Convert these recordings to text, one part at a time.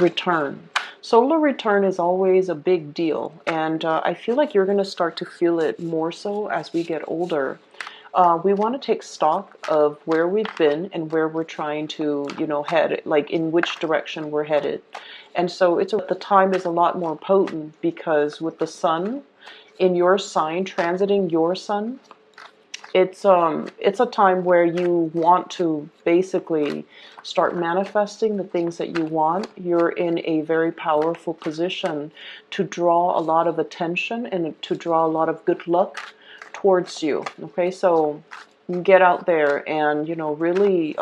return. Solar return is always a big deal, and I feel like you're going to start to feel it more so as we get older. We want to take stock of where we've been and where we're trying to, head, like in which direction we're headed. And so the time is a lot more potent because with the sun in your sign, transiting your sun, it's a time where you want to basically start manifesting the things that you want. You're in a very powerful position to draw a lot of attention and to draw a lot of good luck towards you. Okay, so get out there and really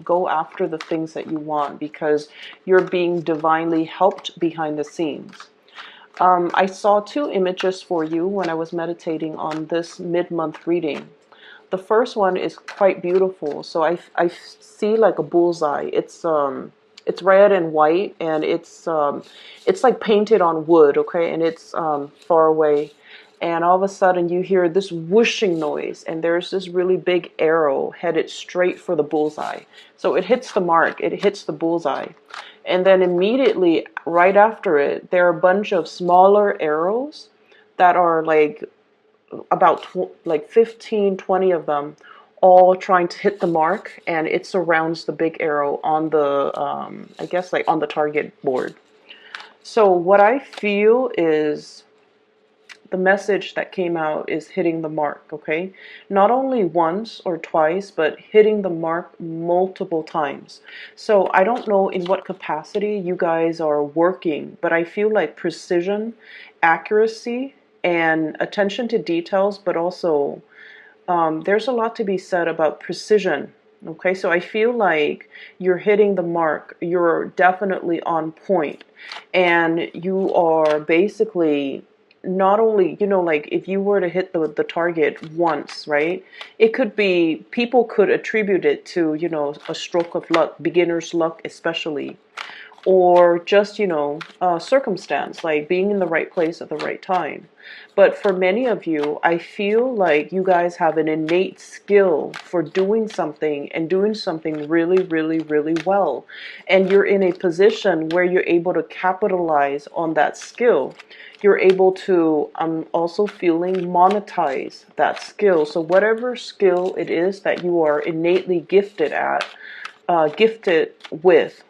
go after the things that you want because you're being divinely helped behind the scenes. I saw two images for you when I was meditating on this mid-month reading. The first one is quite beautiful. So I see like a bullseye. It's red and white, and it's like painted on wood, okay, and it's far away. And all of a sudden you hear this whooshing noise, and there's this really big arrow headed straight for the bullseye. So it hits the mark, it hits the bullseye. And then immediately right after it, there are a bunch of smaller arrows that are like about like 15, 20 of them, all trying to hit the mark, and it surrounds the big arrow on the, I guess like on the target board. So what I feel is the message that came out is hitting the mark, okay? Not only once or twice, but hitting the mark multiple times. So I don't know in what capacity you guys are working, but I feel like precision, accuracy, and attention to details, but also there's a lot to be said about precision. Okay, so I feel like you're hitting the mark. You're definitely on point, and you are basically not only, like if you were to hit the target once, right? It could be, people could attribute it to, a stroke of luck, beginner's luck especially, or just, circumstance, like being in the right place at the right time. But for many of you, I feel like you guys have an innate skill for doing something and doing something really, really, really well. And you're in a position where you're able to capitalize on that skill. You're able to, also feeling, monetize that skill. So whatever skill it is that you are innately gifted at, gifted with,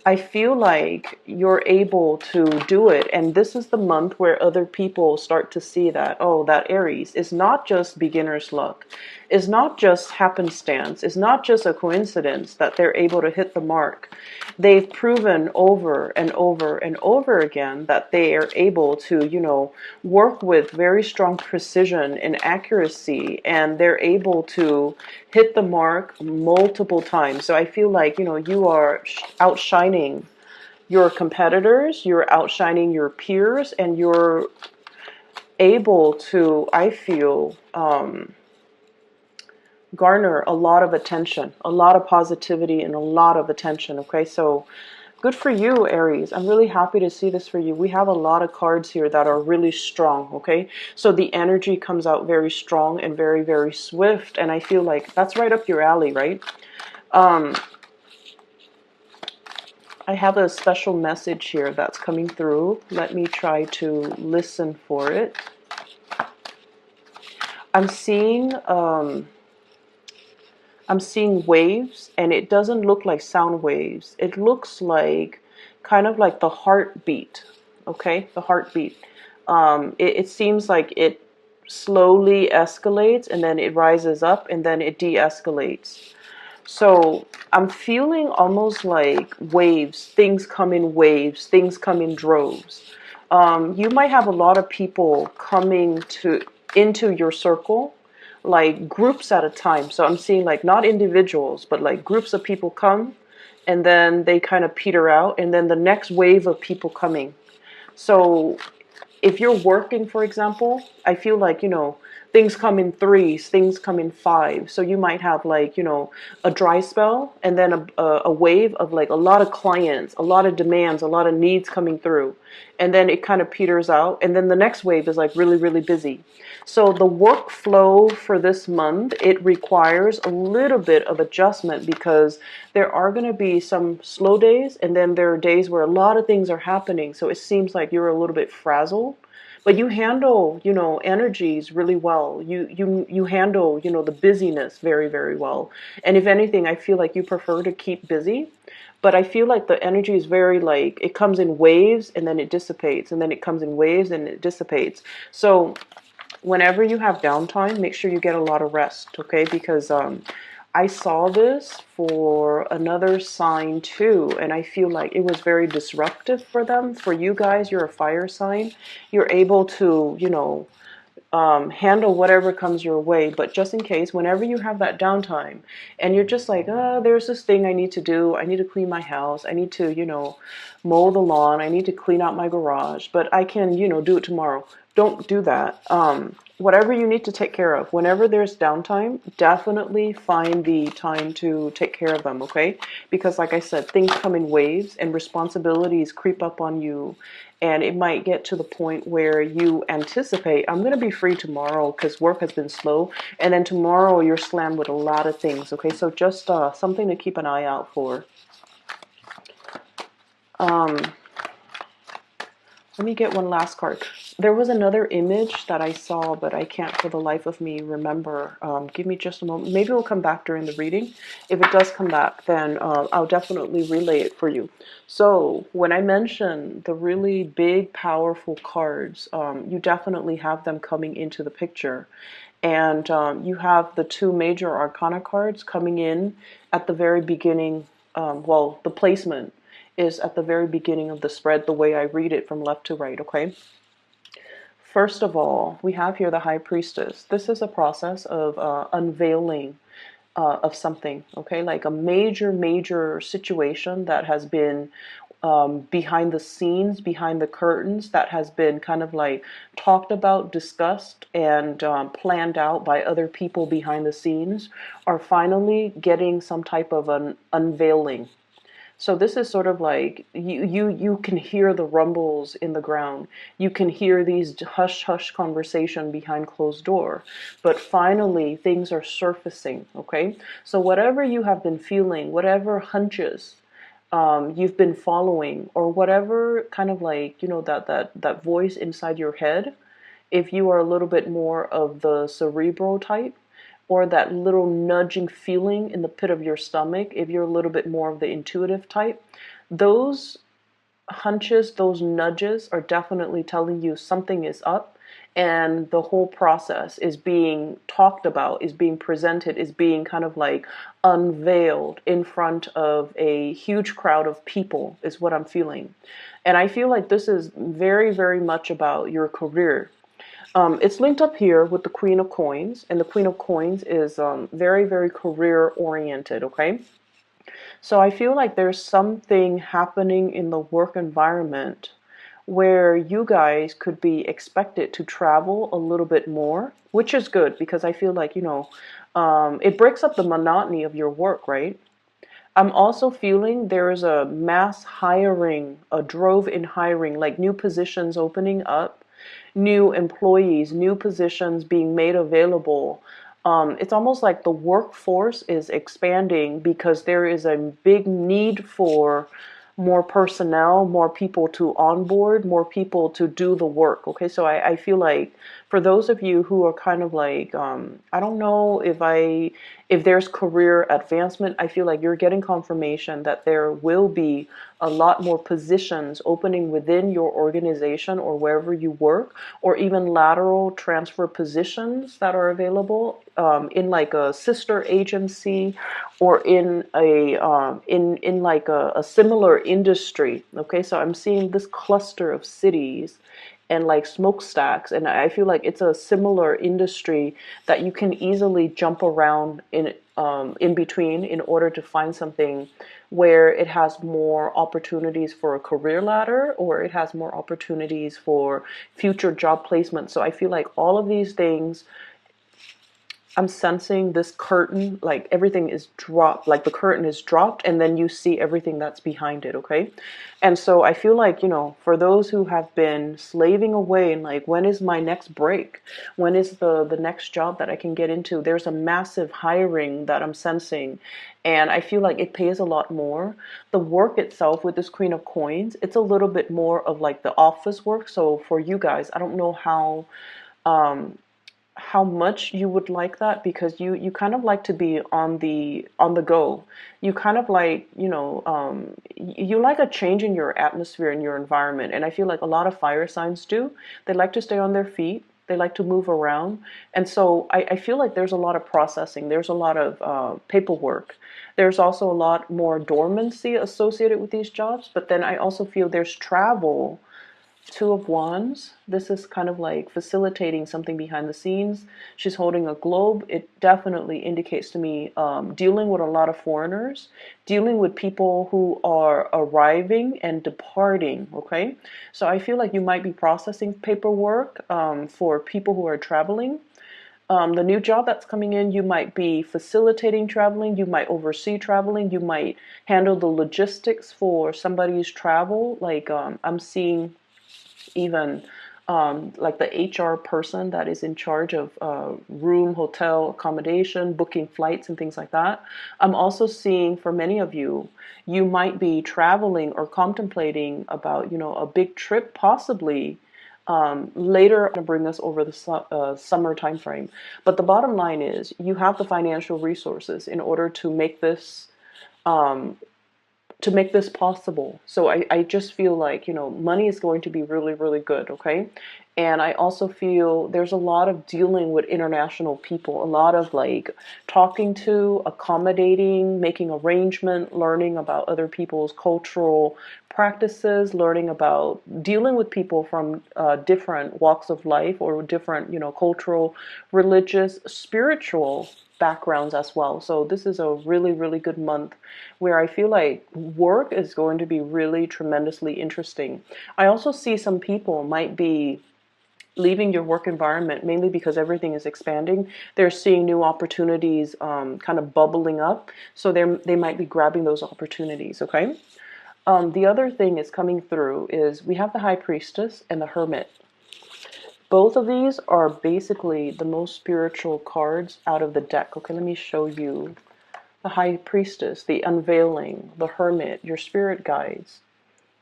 I feel like you're able to do it. And this is the month where other people start to see that, oh, that Aries is not just beginner's luck. It's not just happenstance. It's not just a coincidence that they're able to hit the mark. They've proven over and over and over again that they are able to, work with very strong precision and accuracy, and they're able to hit the mark multiple times. So I feel like, you are outshining your competitors, you're outshining your peers, and you're able to, I feel, garner a lot of attention, a lot of positivity, and a lot of attention. Okay, so good for you, Aries. I'm really happy to see this for you. We have a lot of cards here that are really strong, okay? So the energy comes out very strong and very, very swift, and I feel like that's right up your alley, right? I have a special message here that's coming through. Let me try to listen for it. I'm seeing waves, and it doesn't look like sound waves. It looks like kind of like the heartbeat, okay? The heartbeat. It seems like it slowly escalates, and then it rises up, and then it de-escalates. So I'm feeling almost like waves. Things come in waves. Things come in droves. You might have a lot of people coming into your circle, like groups at a time. So I'm seeing like not individuals, but like groups of people come, and then they kind of peter out, and then the next wave of people coming. So if you're working, for example, I feel like, things come in threes, things come in five. So you might have like, a dry spell and then a wave of like a lot of clients, a lot of demands, a lot of needs coming through. And then it kind of peters out. And then the next wave is like really, really busy. So the workflow for this month, it requires a little bit of adjustment because there are going to be some slow days and then there are days where a lot of things are happening. So it seems like you're a little bit frazzled. But you handle, energies really well. You handle, the busyness very, very well. And if anything, I feel like you prefer to keep busy. But I feel like the energy is very like it comes in waves and then it dissipates, and then it comes in waves and it dissipates. So whenever you have downtime, make sure you get a lot of rest, okay? Because I saw this for another sign too, and I feel like it was very disruptive for them. For you guys, you're a fire sign. You're able to, handle whatever comes your way. But just in case, whenever you have that downtime and you're just like, there's this thing I need to do. I need to clean my house. I need to, mow the lawn. I need to clean out my garage. But I can, do it tomorrow. Don't do that. Whatever you need to take care of, whenever there's downtime, definitely find the time to take care of them, okay? Because like I said, things come in waves and responsibilities creep up on you. And it might get to the point where you anticipate, I'm going to be free tomorrow because work has been slow. And then tomorrow you're slammed with a lot of things, okay? So just something to keep an eye out for. Let me get one last card. There was another image that I saw, but I can't for the life of me remember. Give me just a moment. Maybe it'll come back during the reading. If it does come back, then I'll definitely relay it for you. So when I mention the really big, powerful cards, you definitely have them coming into the picture. And you have the two major arcana cards coming in at the very beginning. Well, the placement is at the very beginning of the spread, the way I read it from left to right, okay? First of all, we have here the High Priestess. This is a process of unveiling of something, okay? Like a major, major situation that has been behind the scenes, behind the curtains, that has been kind of like talked about, discussed, and planned out by other people behind the scenes, are finally getting some type of an unveiling. So this is sort of like you can hear the rumbles in the ground. You can hear these hush hush conversation behind closed door. But finally things are surfacing, okay? So whatever you have been feeling, whatever hunches you've been following, or whatever kind of like, that voice inside your head, if you are a little bit more of the cerebral type, or that little nudging feeling in the pit of your stomach, if you're a little bit more of the intuitive type, those hunches, those nudges are definitely telling you something is up, and the whole process is being talked about, is being presented, is being kind of like unveiled in front of a huge crowd of people, is what I'm feeling. And I feel like this is very, very much about your career. It's linked up here with the Queen of Coins, and the Queen of Coins is very, very career oriented, okay? So I feel like there's something happening in the work environment where you guys could be expected to travel a little bit more, which is good because I feel like, it breaks up the monotony of your work, right? I'm also feeling there is a mass hiring, a drove in hiring, like new positions opening up, new employees, new positions being made available. It's almost like the workforce is expanding because there is a big need for more personnel, more people to onboard, more people to do the work. Okay, so I feel like for those of you who are kind of like, I don't know if there's career advancement, I feel like you're getting confirmation that there will be a lot more positions opening within your organization or wherever you work, or even lateral transfer positions that are available in like a sister agency, or in a in like a similar industry. Okay, so I'm seeing this cluster of cities and like smokestacks, and I feel like it's a similar industry that you can easily jump around in between in order to find something where it has more opportunities for a career ladder, or it has more opportunities for future job placement. So I feel like all of these things I'm sensing this curtain, like everything is dropped, like the curtain is dropped, and then you see everything that's behind it, okay? And so I feel like, for those who have been slaving away and like, when is my next break? When is the next job that I can get into? There's a massive hiring that I'm sensing, and I feel like it pays a lot more. The work itself with this Queen of Coins, it's a little bit more of like the office work. So for you guys, I don't know how much you would like that, because you kind of like to be on the go. You kind of like, you like a change in your atmosphere and your environment, and I feel like a lot of fire signs do. They like to stay on their feet, they like to move around, and so I feel like there's a lot of processing, there's a lot of paperwork. There's also a lot more dormancy associated with these jobs, but then I also feel there's travel. Two of Wands. This is kind of like facilitating something behind the scenes. She's holding a globe. It definitely indicates to me dealing with a lot of foreigners, dealing with people who are arriving and departing. Okay, so I feel like you might be processing paperwork for people who are traveling. The new job that's coming in, you might be facilitating traveling, you might oversee traveling, you might handle the logistics for somebody's travel. Like I'm seeing even like the HR person that is in charge of room, hotel, accommodation, booking flights, and things like that. I'm also seeing for many of you, you might be traveling or contemplating about, a big trip possibly later to bring us over the summer time frame. But the bottom line is you have the financial resources in order um, to make this possible. So I just feel like, money is going to be really, really good, okay? And I also feel there's a lot of dealing with international people, a lot of like talking to, accommodating, making arrangement, learning about other people's cultural practices, learning about dealing with people from different walks of life or different, cultural, religious, spiritual backgrounds as well. So this is a really, really good month where I feel like work is going to be really tremendously interesting. I also see some people might be leaving your work environment mainly because everything is expanding. They're seeing new opportunities kind of bubbling up. So they might be grabbing those opportunities, okay? The other thing is coming through is we have the High Priestess and the Hermit. Both of these are basically the most spiritual cards out of the deck. Okay, let me show you the High Priestess, the Unveiling, the Hermit, your spirit guides.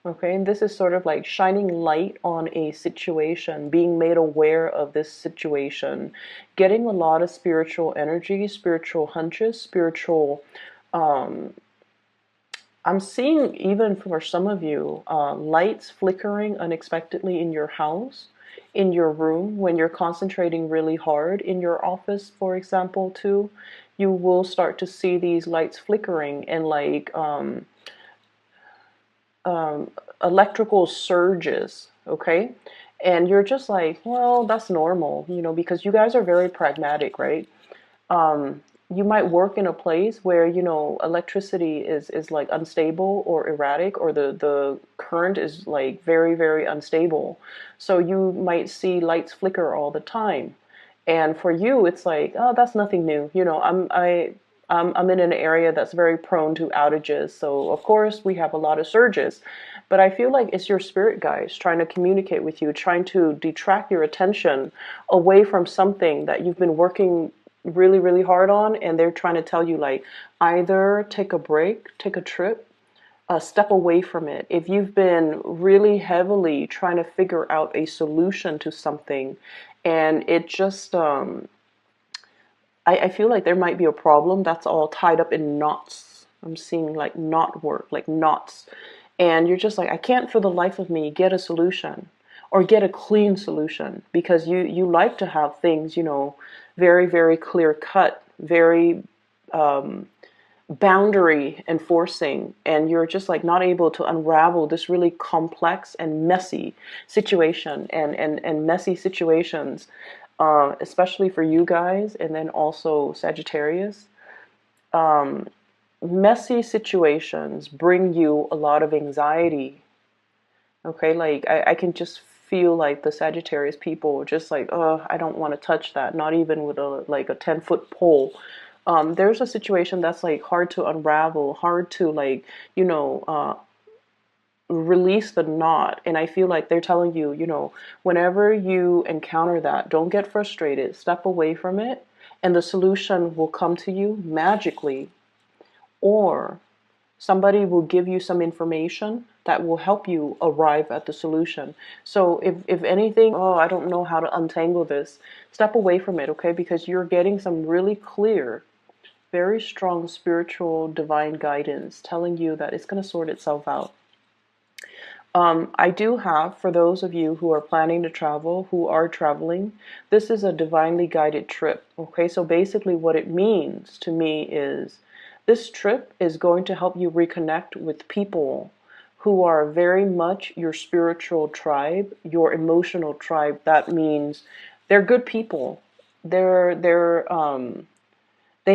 Okay, and this is sort of like shining light on a situation, being made aware of this situation, getting a lot of spiritual energy, spiritual hunches, spiritual. I'm seeing even for some of you, lights flickering unexpectedly in your house, in your room, when you're concentrating really hard in your office, for example, too. You will start to see these lights flickering and like electrical surges, okay? And you're just like, well, that's normal, because you guys are very pragmatic, right? You might work in a place where, electricity is like unstable or erratic, or the current is like very, very unstable. So you might see lights flicker all the time. And for you, it's like, oh, that's nothing new. I'm in an area that's very prone to outages. So of course we have a lot of surges. But I feel like it's your spirit guides trying to communicate with you, trying to detract your attention away from something that you've been working really, really hard on. And they're trying to tell you, like, either take a break, take a trip, step away from it. If you've been really heavily trying to figure out a solution to something and it just, I feel like there might be a problem that's all tied up in knots. I'm seeing like knot work, like knots. And you're just like, I can't for the life of me get a solution or get a clean solution, because you like to have things, very, very clear cut, very boundary enforcing, and you're just like not able to unravel this really complex and messy situation, and messy situations, especially for you guys, and then also Sagittarius. Messy situations bring you a lot of anxiety. Okay, like I can just feel like the Sagittarius people are just like, oh, I don't want to touch that, not even with a 10-foot pole. There's a situation that's like hard to unravel, hard to like, release the knot. And I feel like they're telling you, whenever you encounter that, don't get frustrated, step away from it, and the solution will come to you magically, or somebody will give you some information that will help you arrive at the solution. So if anything, oh, I don't know how to untangle this, step away from it, okay? Because you're getting some really clear, very strong spiritual divine guidance telling you that it's going to sort itself out. I do have, for those of you who are planning to travel, who are traveling, this is a divinely guided trip. Okay, so basically what it means to me is this trip is going to help you reconnect with people who are very much your spiritual tribe, your emotional tribe. That means they're good people. They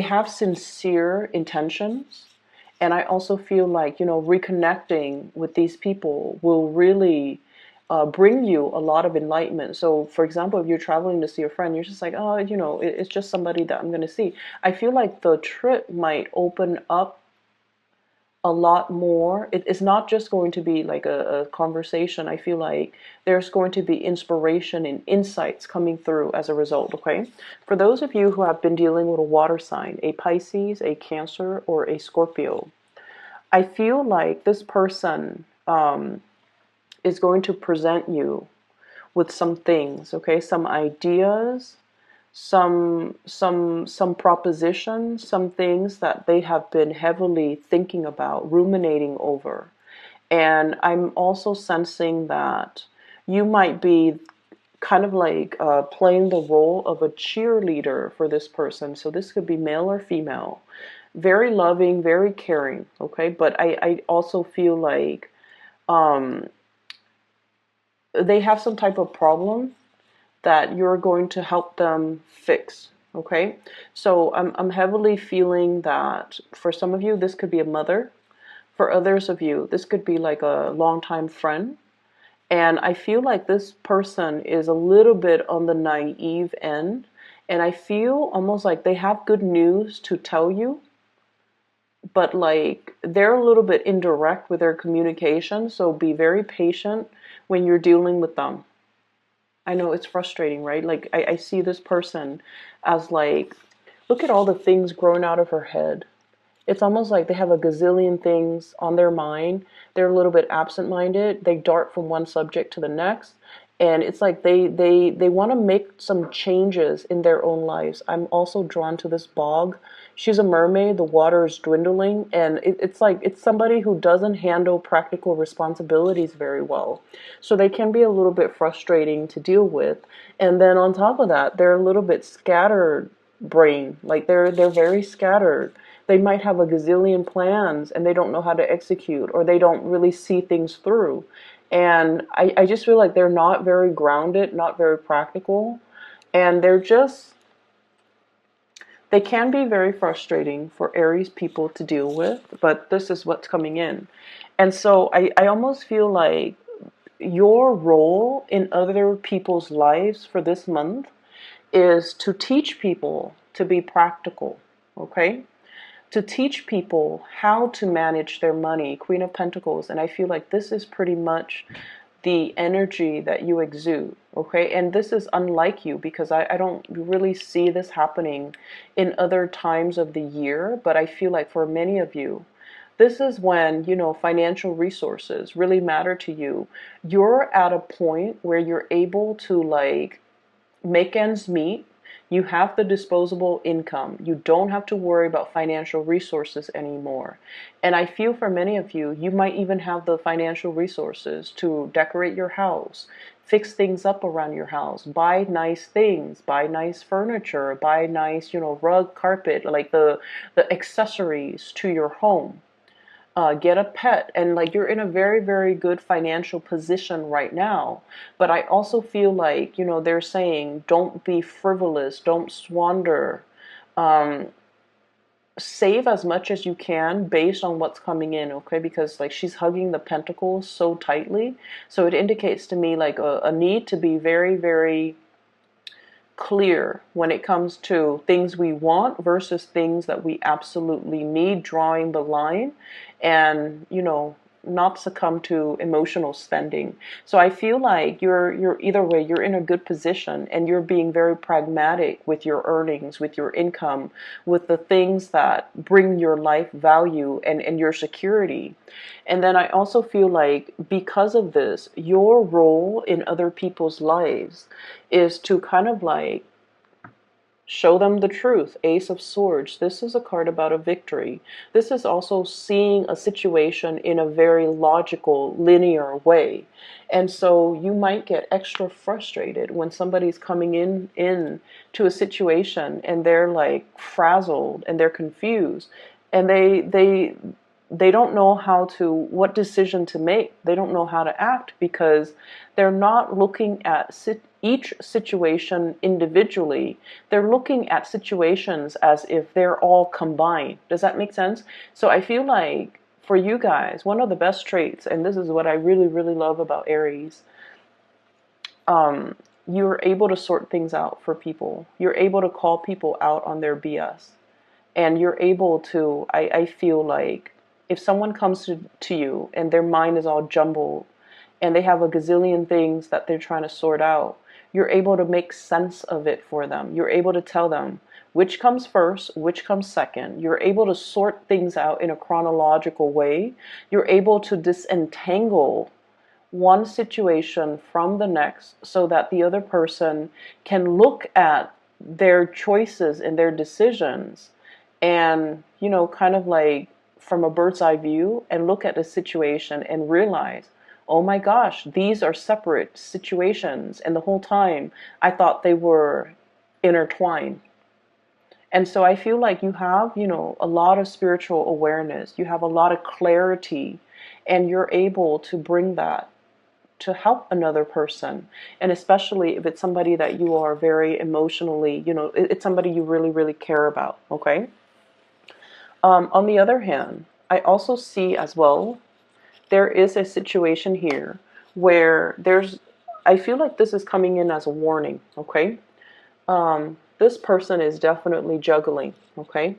have sincere intentions. And I also feel like, reconnecting with these people will really bring you a lot of enlightenment. So, for example, if you're traveling to see a friend, you're just like, oh, it's just somebody that I'm going to see. I feel like the trip might open up a lot more. It's not just going to be like a conversation. I feel like there's going to be inspiration and insights coming through as a result, okay? For those of you who have been dealing with a water sign, a Pisces, a Cancer, or a Scorpio, I feel like this person is going to present you with some things, okay? Some ideas, some propositions, some things that they have been heavily thinking about, ruminating over. And I'm also sensing that you might be kind of like playing the role of a cheerleader for this person. So this could be male or female. Very loving, very caring, okay? But I also feel like they have some type of problem that you're going to help them fix. Okay, so I'm heavily feeling that for some of you this could be a mother, for others of you this could be like a longtime friend, and I feel like this person is a little bit on the naive end, and I feel almost like they have good news to tell you, but like they're a little bit indirect with their communication, so be very patient when you're dealing with them. I know it's frustrating, right? Like I see this person as like, look at all the things growing out of her head. It's almost like they have a gazillion things on their mind. They're a little bit absent-minded. They dart from one subject to the next. And it's like they want to make some changes in their own lives. I'm also drawn to this bog. She's a mermaid. The water is dwindling. And it's like it's somebody who doesn't handle practical responsibilities very well. So they can be a little bit frustrating to deal with. And then on top of that, they're a little bit scattered brain. Like they're very scattered. They might have a gazillion plans and they don't know how to execute, or they don't really see things through. And I just feel like they're not very grounded, not very practical. And they can be very frustrating for Aries people to deal with, but this is what's coming in. And so I almost feel like your role in other people's lives for this month is to teach people to be practical, okay? To teach people how to manage their money, Queen of Pentacles. And I feel like this is pretty much the energy that you exude, okay? And this is unlike you because I don't really see this happening in other times of the year, but I feel like for many of you, this is when, financial resources really matter to you. You're at a point where you're able to like make ends meet. You have the disposable income. You don't have to worry about financial resources anymore. And I feel for many of you, you might even have the financial resources to decorate your house, fix things up around your house, buy nice things, buy nice furniture, buy nice, rug, carpet, like the accessories to your home. Get a pet, and like you're in a very, very good financial position right now. But I also feel like, they're saying don't be frivolous, don't squander save as much as you can based on what's coming in, okay? Because like she's hugging the pentacles so tightly, so it indicates to me like a need to be very, very clear when it comes to things we want versus things that we absolutely need, drawing the line, and not succumb to emotional spending. So I feel like you're either way, you're in a good position, and you're being very pragmatic with your earnings, with your income, with the things that bring your life value and your security. And then I also feel like because of this, your role in other people's lives is to kind of like show them the truth. Ace of Swords. This is a card about a victory. This is also seeing a situation in a very logical, linear way. And so you might get extra frustrated when somebody's coming in to a situation and they're like frazzled and they're confused, and they don't know what decision to make. They don't know how to act because they're not looking at each situation individually. They're looking at situations as if they're all combined. Does that make sense? So I feel like for you guys, one of the best traits, and this is what I really, really love about Aries, you're able to sort things out for people. You're able to call people out on their BS. And you're able to, I feel like, if someone comes to you and their mind is all jumbled and they have a gazillion things that they're trying to sort out, you're able to make sense of it for them. You're able to tell them which comes first, which comes second. You're able to sort things out in a chronological way. You're able to disentangle one situation from the next so that the other person can look at their choices and their decisions and, kind of like from a bird's eye view and look at the situation and realize, oh my gosh, these are separate situations. And the whole time I thought they were intertwined. And so I feel like you have, a lot of spiritual awareness. You have a lot of clarity, and you're able to bring that to help another person. And especially if it's somebody that you are very emotionally, it's somebody you really, really care about. Okay. On the other hand, I also see as well, there is a situation here where I feel like this is coming in as a warning, okay? This person is definitely juggling, okay?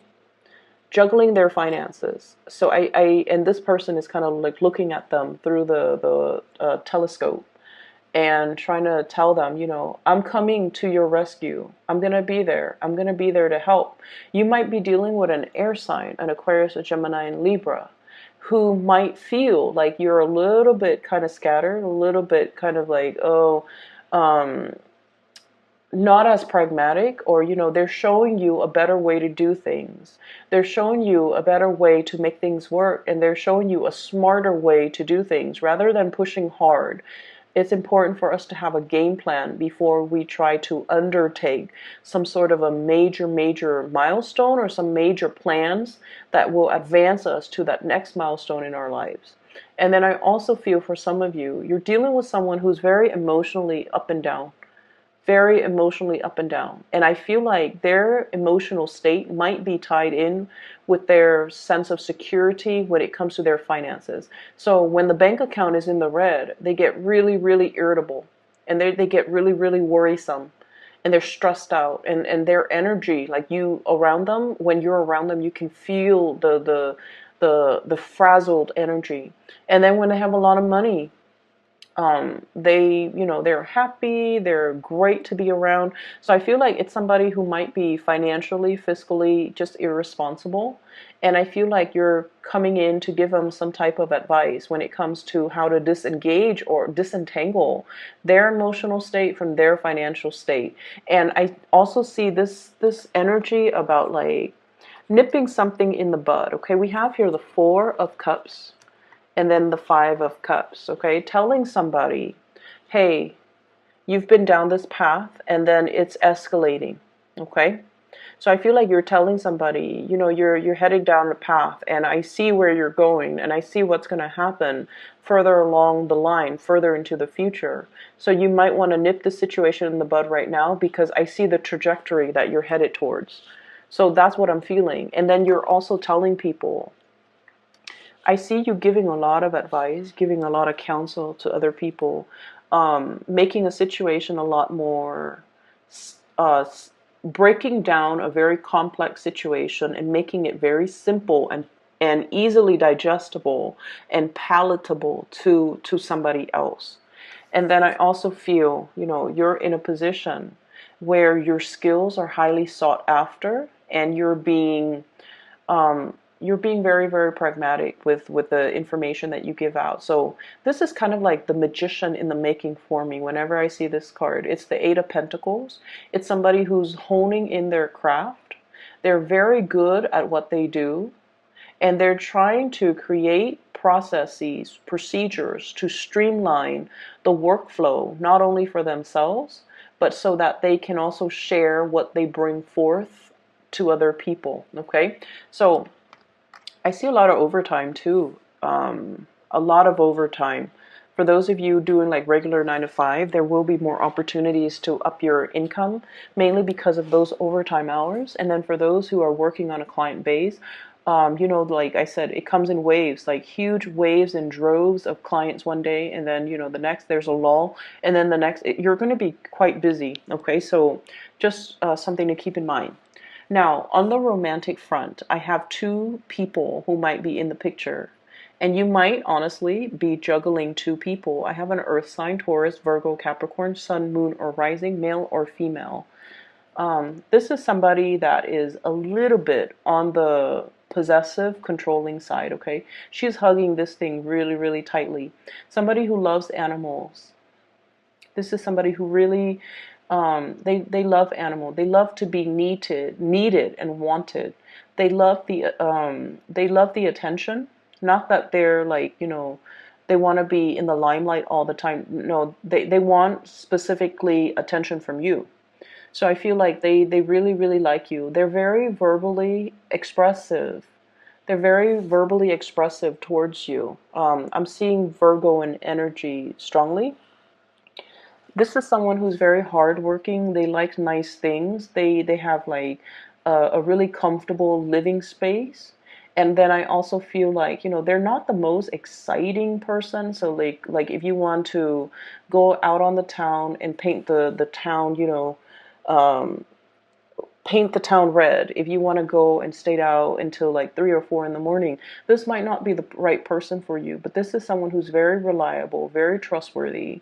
Juggling their finances. So and this person is kind of like looking at them through the telescope and trying to tell them, I'm coming to your rescue. I'm going to be there. I'm going to be there to help. You might be dealing with an air sign, an Aquarius, a Gemini, and Libra, who might feel like you're a little bit kind of scattered, a little bit kind of like, not as pragmatic, or, they're showing you a better way to do things. They're showing you a better way to make things work, and they're showing you a smarter way to do things rather than pushing hard. It's important for us to have a game plan before we try to undertake some sort of a major, major milestone or some major plans that will advance us to that next milestone in our lives. And then I also feel for some of you, you're dealing with someone who's very emotionally up and down. Very emotionally up and down. And I feel like their emotional state might be tied in with their sense of security when it comes to their finances. So when the bank account is in the red, they get really, really irritable, and they get really, really worrisome, and they're stressed out, and their energy, like you around them, when you're around them, you can feel the frazzled energy. And then when they have a lot of money, they're happy, they're great to be around. So I feel like it's somebody who might be financially, fiscally just irresponsible. And I feel like you're coming in to give them some type of advice when it comes to how to disengage or disentangle their emotional state from their financial state. And I also see this energy about like nipping something in the bud. Okay, we have here the Four of Cups and then the Five of Cups, okay? Telling somebody, hey, you've been down this path, and then it's escalating, okay? So I feel like you're telling somebody, you're heading down the path, and I see where you're going, and I see what's going to happen further along the line, further into the future. So you might want to nip the situation in the bud right now because I see the trajectory that you're headed towards. So that's what I'm feeling. And then you're also telling people, I see you giving a lot of advice, giving a lot of counsel to other people, making a situation a lot more, uh, breaking down a very complex situation and making it very simple and easily digestible and palatable to somebody else. And then I also feel, you're in a position where your skills are highly sought after, and you're being very, very pragmatic with the information that you give out. So this is kind of like the magician in the making for me. Whenever I see this card, it's the Eight of Pentacles. It's somebody who's honing in their craft. They're very good at what they do, and they're trying to create processes, procedures to streamline the workflow, not only for themselves, but so that they can also share what they bring forth to other people. Okay, so I see a lot of overtime too. A lot of overtime. For those of you doing like regular 9 to 5, there will be more opportunities to up your income, mainly because of those overtime hours. And then for those who are working on a client base, like I said, it comes in waves, like huge waves and droves of clients one day, and then the next there's a lull, and then the next you're going to be quite busy. Okay, so just something to keep in mind. Now, on the romantic front, I have two people who might be in the picture. And you might honestly be juggling two people. I have an earth sign, Taurus, Virgo, Capricorn, sun, moon, or rising, male or female. This is somebody that is a little bit on the possessive, controlling side, okay? She's hugging this thing really, really tightly. Somebody who loves animals. This is somebody who really they love animal. They love to be needed and wanted. They love the attention. Not that they're like they want to be in the limelight all the time. No, they want specifically attention from you. So I feel like they really really like you. They're very verbally expressive. They're very verbally expressive towards you. I'm seeing Virgo in energy strongly. This is someone who's very hardworking. They like nice things. They have like a really comfortable living space. And then I also feel like they're not the most exciting person. So like if you want to go out on the town and paint the town, um, paint the town red. If you want to go and stay out until like 3 or 4 in the morning, this might not be the right person for you. But this is someone who's very reliable, very trustworthy.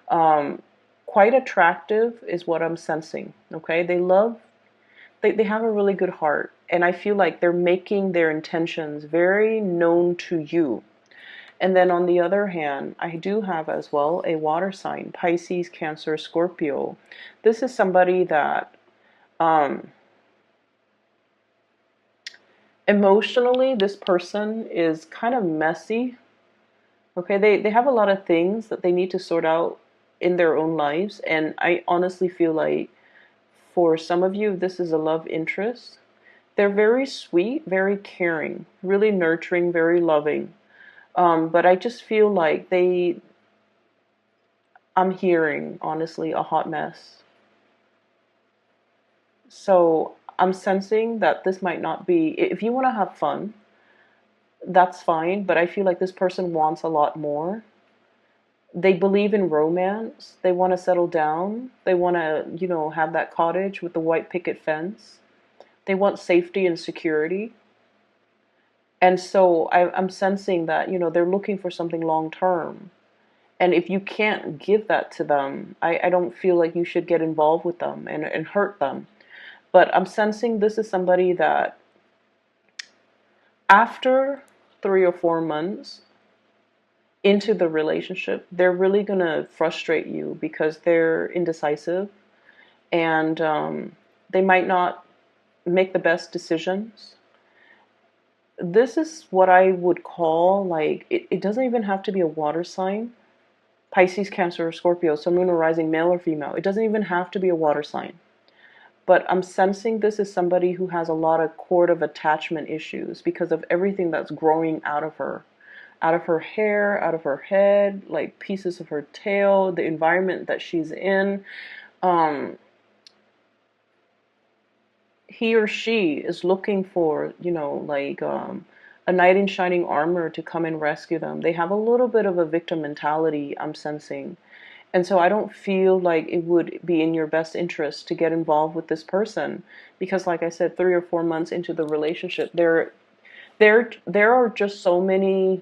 Um, Quite attractive is what I'm sensing. Okay, they have a really good heart, and I feel like they're making their intentions very known to you. And then on the other hand, I do have as well a water sign, Pisces, Cancer, Scorpio. This is somebody that emotionally, this person is kind of messy. Okay, they have a lot of things that they need to sort out in their own lives, and I honestly feel like for some of you, this is a love interest. They're very sweet, very caring, really nurturing, very loving. But I just feel like I'm hearing, honestly, a hot mess. So I'm sensing that this might not be, if you want to have fun, that's fine, but I feel like this person wants a lot more. They believe in romance. They want to settle down. They want to, have that cottage with the white picket fence. They want safety and security. And so I'm sensing that, they're looking for something long term. And if you can't give that to them, I don't feel like you should get involved with them and hurt them. But I'm sensing this is somebody that after 3 or 4 months into the relationship, they're really going to frustrate you because they're indecisive, and they might not make the best decisions. This is what I would call like, it doesn't even have to be a water sign. Pisces, Cancer, or Scorpio, Sun, Moon, or Rising, male or female. It doesn't even have to be a water sign. But I'm sensing this is somebody who has a lot of cord of attachment issues because of everything that's growing out of her. Out of her hair, out of her head, like pieces of her tail, the environment that she's in. Um, he or she is looking for, like a knight in shining armor to come and rescue them. They have a little bit of a victim mentality, I'm sensing. And so I don't feel like it would be in your best interest to get involved with this person because, like I said, 3 or 4 months into the relationship, there are just so many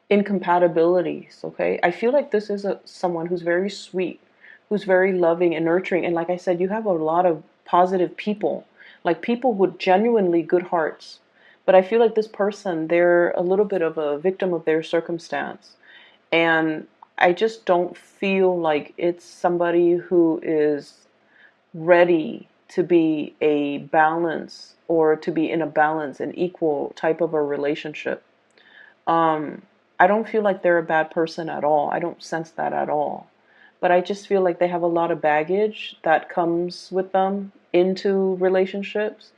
incompatibilities. Okay, I feel like this is someone who's very sweet, who's very loving and nurturing, and like I said, you have a lot of positive people, like people with genuinely good hearts. But I feel like this person, they're a little bit of a victim of their circumstance, and I just don't feel like it's somebody who is ready to be a balance or to be in a balance, an equal type of a relationship. Um, I don't feel like they're a bad person at all. I don't sense that at all. But I just feel like they have a lot of baggage that comes with them into relationships.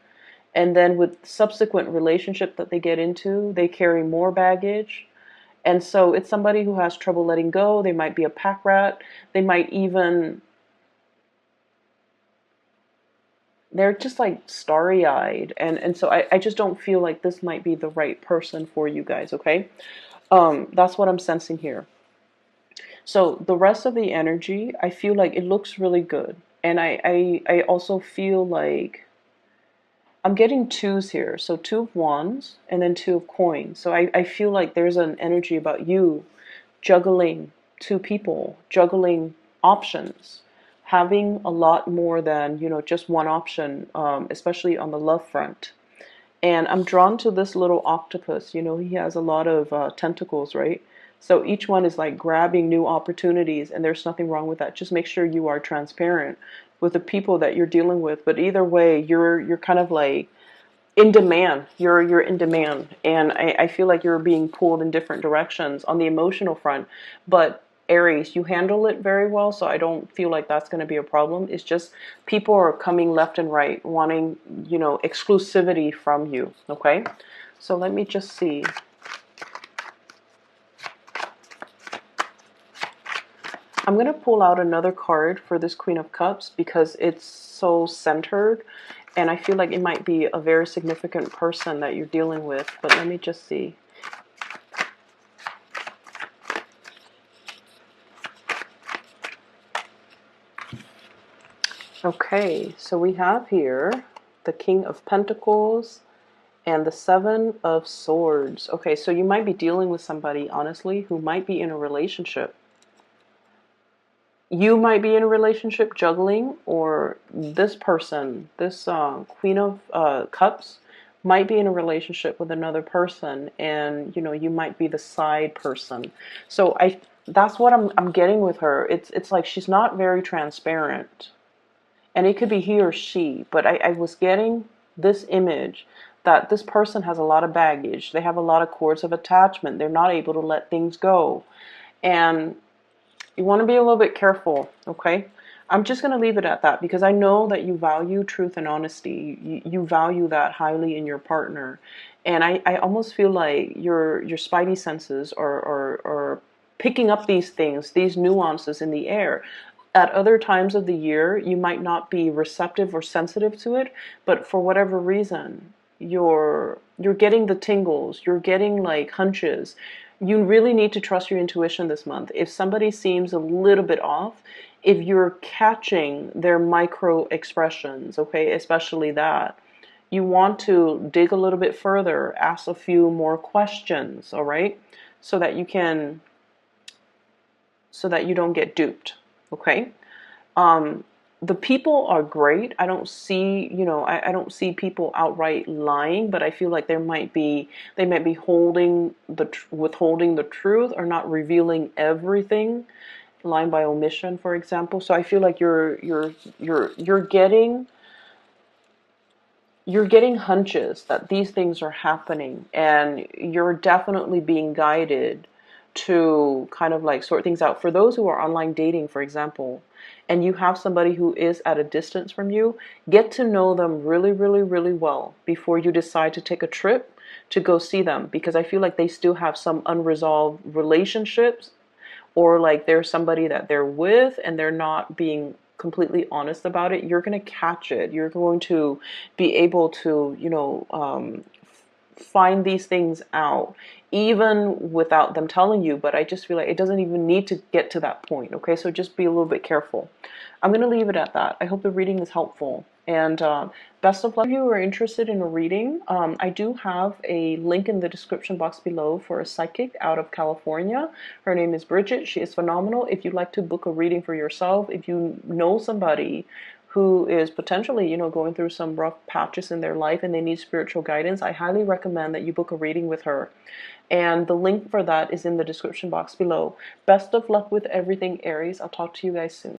And then with subsequent relationship that they get into, they carry more baggage. And so it's somebody who has trouble letting go. They might be a pack rat. They might even, they're just like starry eyed. And so I just don't feel like this might be the right person for you guys, okay? That's what I'm sensing here. So the rest of the energy, I feel like it looks really good. And I also feel like I'm getting twos here. So two of wands and then two of coins. So I feel like there's an energy about you juggling two people, juggling options, having a lot more than, just one option, especially on the love front. And I'm drawn to this little octopus. He has a lot of tentacles, right? So each one is like grabbing new opportunities, and there's nothing wrong with that. Just make sure you are transparent with the people that you're dealing with. But either way, you're kind of like in demand. You're in demand, and I feel like you're being pulled in different directions on the emotional front. But Aries, you handle it very well, so I don't feel like that's going to be a problem. It's just people are coming left and right, wanting, exclusivity from you. Okay, so let me just see. I'm going to pull out another card for this Queen of Cups because it's so centered, and I feel like it might be a very significant person that you're dealing with. But let me just see. Okay, so we have here the King of Pentacles and the Seven of Swords. Okay, so you might be dealing with somebody, honestly, who might be in a relationship. You might be in a relationship juggling, or this person, this Queen of Cups, might be in a relationship with another person, and you might be the side person. So that's what I'm getting with her. It's like she's not very transparent. And it could be he or she, but I was getting this image that this person has a lot of baggage. They have a lot of cords of attachment. They're not able to let things go. And you want to be a little bit careful, okay? I'm just going to leave it at that because I know that you value truth and honesty. You value that highly in your partner. And I almost feel like your spidey senses are picking up these things, these nuances in the air. At other times of the year, you might not be receptive or sensitive to it, but for whatever reason, you're getting the tingles, you're getting like hunches. You really need to trust your intuition this month. If somebody seems a little bit off, if you're catching their micro expressions, okay, especially that, you want to dig a little bit further, ask a few more questions, all right, so that you don't get duped. Okay. The people are great. I don't see, I don't see people outright lying, but I feel like they might be withholding the truth or not revealing everything, lying by omission, for example. So I feel like you're getting hunches that these things are happening, and you're definitely being guided to kind of like sort things out. For those who are online dating, for example, and you have somebody who is at a distance from you, get to know them really, really, really well before you decide to take a trip to go see them, because I feel like they still have some unresolved relationships, or like there's somebody that they're with and they're not being completely honest about it, you're going to catch it. You're going to be able to, find these things out even without them telling you. But I just feel like it doesn't even need to get to that point. Okay, so just be a little bit careful. I'm going to leave it at that. I hope the reading is helpful, and best of luck. If you are interested in a reading, I do have a link in the description box below for a psychic out of California. Her name is Bridget. She is phenomenal. If you'd like to book a reading for yourself, if you know somebody who is potentially, going through some rough patches in their life and they need spiritual guidance, I highly recommend that you book a reading with her. And the link for that is in the description box below. Best of luck with everything, Aries. I'll talk to you guys soon.